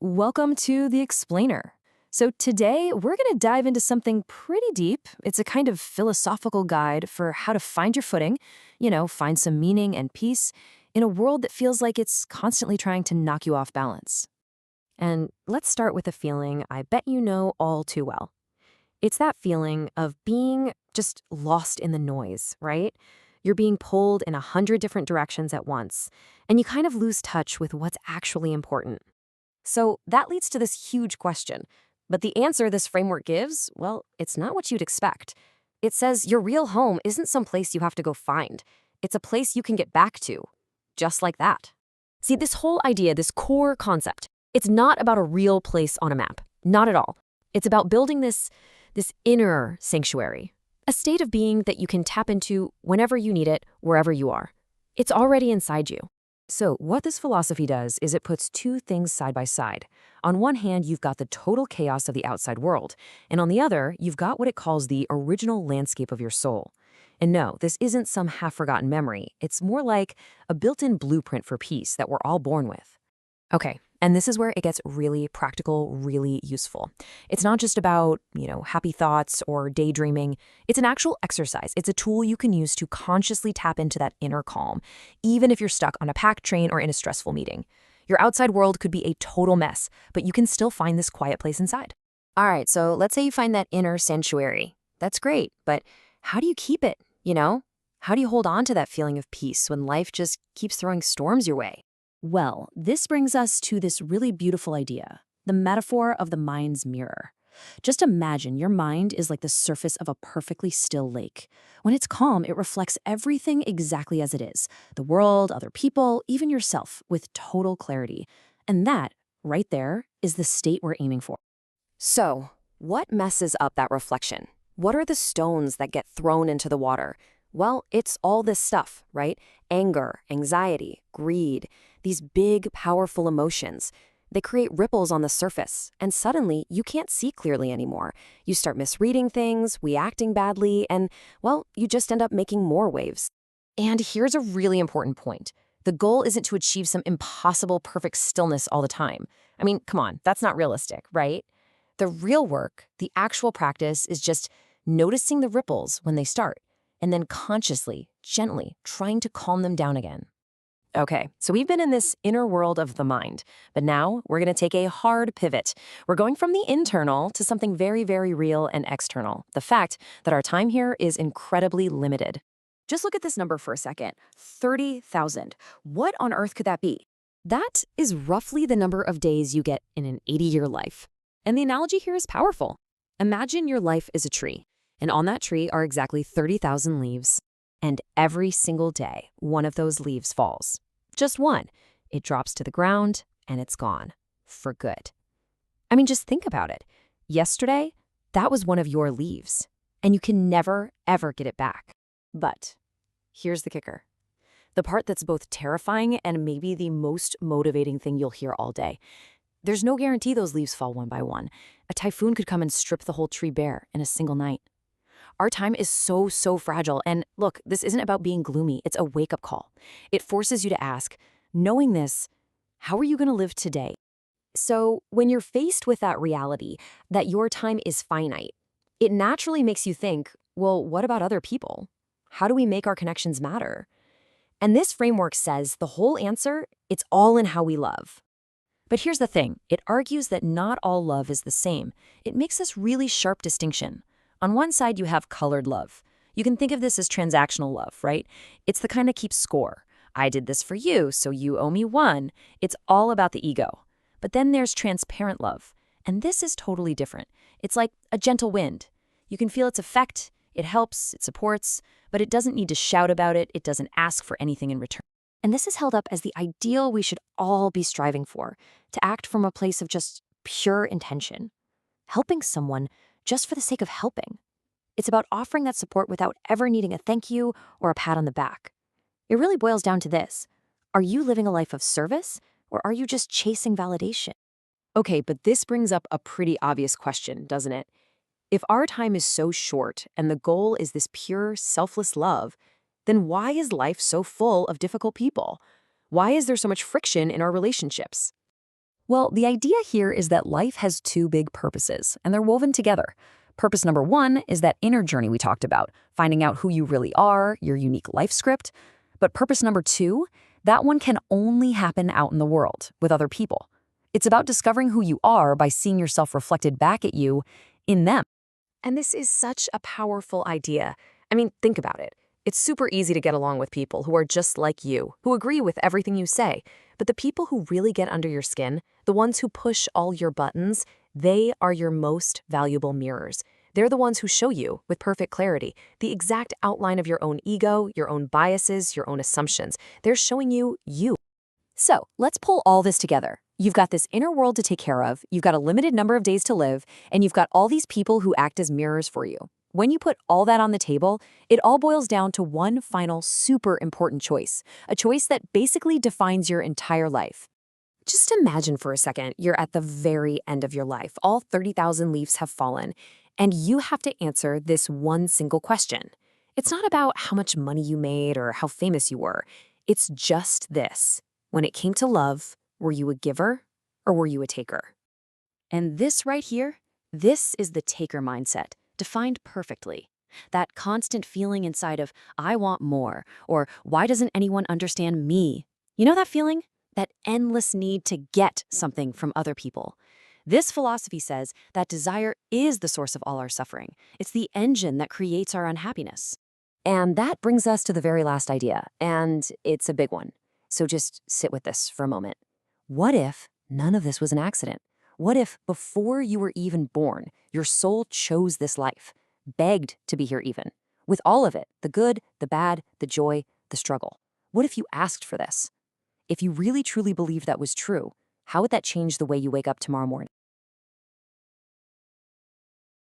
Welcome to The Explainer. So, today we're going to dive into something pretty deep. It's a kind of philosophical guide for how to find your footing, find some meaning and peace in a world that feels like it's constantly trying to knock you off balance. And let's start with a feeling I bet you know all too well. It's that feeling of being just lost in the noise, right? You're being pulled in 100 different directions at once, and you kind of lose touch with what's actually important. So that leads to this huge question. But the answer this framework gives, well, it's not what you'd expect. It says your real home isn't some place you have to go find. It's a place you can get back to, just like that. See, this whole idea, this core concept, it's not about a real place on a map. Not at all. It's about building this inner sanctuary, a state of being that you can tap into whenever you need it, wherever you are. It's already inside you. So what this philosophy does is it puts two things side by side. On one hand, you've got the total chaos of the outside world, and on the other, you've got what it calls the original landscape of your soul. And no, this isn't some half-forgotten memory. It's more like a built-in blueprint for peace that we're all born with. Okay, and this is where it gets really practical, really useful. It's not just about, happy thoughts or daydreaming. It's an actual exercise. It's a tool you can use to consciously tap into that inner calm, even if you're stuck on a packed train or in a stressful meeting. Your outside world could be a total mess, but you can still find this quiet place inside. All right, so let's say you find that inner sanctuary. That's great, but how do you keep it, How do you hold on to that feeling of peace when life just keeps throwing storms your way? Well, this brings us to this really beautiful idea, the metaphor of the mind's mirror. Just imagine your mind is like the surface of a perfectly still lake. When it's calm, it reflects everything exactly as it is, the world, other people, even yourself, with total clarity. And that, right there, is the state we're aiming for. So, what messes up that reflection? What are the stones that get thrown into the water? Well, it's all this stuff, right? Anger, anxiety, greed, these big, powerful emotions. They create ripples on the surface, and suddenly you can't see clearly anymore. You start misreading things, reacting badly, and, well, you just end up making more waves. And here's a really important point. The goal isn't to achieve some impossible perfect stillness all the time. I mean, come on, that's not realistic, right? The real work, the actual practice, is just noticing the ripples when they start, and then consciously, gently, trying to calm them down again. Okay, so we've been in this inner world of the mind, but now we're going to take a hard pivot. We're going from the internal to something very, very real and external. The fact that our time here is incredibly limited. Just look at this number for a second, 30,000. What on earth could that be? That is roughly the number of days you get in an 80-year life. And the analogy here is powerful. Imagine your life is a tree, and on that tree are exactly 30,000 leaves. And every single day, one of those leaves falls. Just one. It drops to the ground, and it's gone. For good. I mean, just think about it. Yesterday, that was one of your leaves, and you can never, ever get it back. But here's the kicker. The part that's both terrifying and maybe the most motivating thing you'll hear all day. There's no guarantee those leaves fall one by one. A typhoon could come and strip the whole tree bare in a single night. Our time is so fragile. And look, this isn't about being gloomy. It's a wake-up call. It forces you to ask, knowing this, how are you going to live today? So when you're faced with that reality, that your time is finite, it naturally makes you think, well, what about other people? How do we make our connections matter? And this framework says the whole answer, it's all in how we love. But here's the thing. It argues that not all love is the same. It makes this really sharp distinction. On one side, you have colored love. You can think of this as transactional love, right? It's the kind that keeps score. I did this for you, so you owe me one. It's all about the ego. But then there's transparent love. And this is totally different. It's like a gentle wind. You can feel its effect. It helps, it supports, but it doesn't need to shout about it. It doesn't ask for anything in return. And this is held up as the ideal we should all be striving for, to act from a place of just pure intention. Helping someone just for the sake of helping. It's about offering that support without ever needing a thank you or a pat on the back. It really boils down to this. Are you living a life of service, or are you just chasing validation? Okay, but this brings up a pretty obvious question, doesn't it? If our time is so short and the goal is this pure, selfless love, then why is life so full of difficult people? Why is there so much friction in our relationships? Well, the idea here is that life has two big purposes, and they're woven together. Purpose number one is that inner journey we talked about, finding out who you really are, your unique life script. But purpose number two, that one can only happen out in the world, with other people. It's about discovering who you are by seeing yourself reflected back at you in them. And this is such a powerful idea. I mean, think about it. It's super easy to get along with people who are just like you, who agree with everything you say. But the people who really get under your skin, the ones who push all your buttons, they are your most valuable mirrors. They're the ones who show you, with perfect clarity, the exact outline of your own ego, your own biases, your own assumptions. They're showing you you. So let's pull all this together. You've got this inner world to take care of, you've got a limited number of days to live, and you've got all these people who act as mirrors for you. When you put all that on the table, it all boils down to one final super important choice, a choice that basically defines your entire life. Just imagine for a second you're at the very end of your life. All 30,000 leaves have fallen, and you have to answer this one single question. It's not about how much money you made or how famous you were. It's just this. When it came to love, were you a giver or were you a taker? And this right here, this is the taker mindset, defined perfectly. That constant feeling inside of, I want more, or why doesn't anyone understand me? You know that feeling? That endless need to get something from other people. This philosophy says that desire is the source of all our suffering. It's the engine that creates our unhappiness. And that brings us to the very last idea, and it's a big one. So just sit with this for a moment. What if none of this was an accident? What if before you were even born, your soul chose this life, begged to be here even, with all of it, the good, the bad, the joy, the struggle? What if you asked for this? If you really truly believed that was true, how would that change the way you wake up tomorrow morning?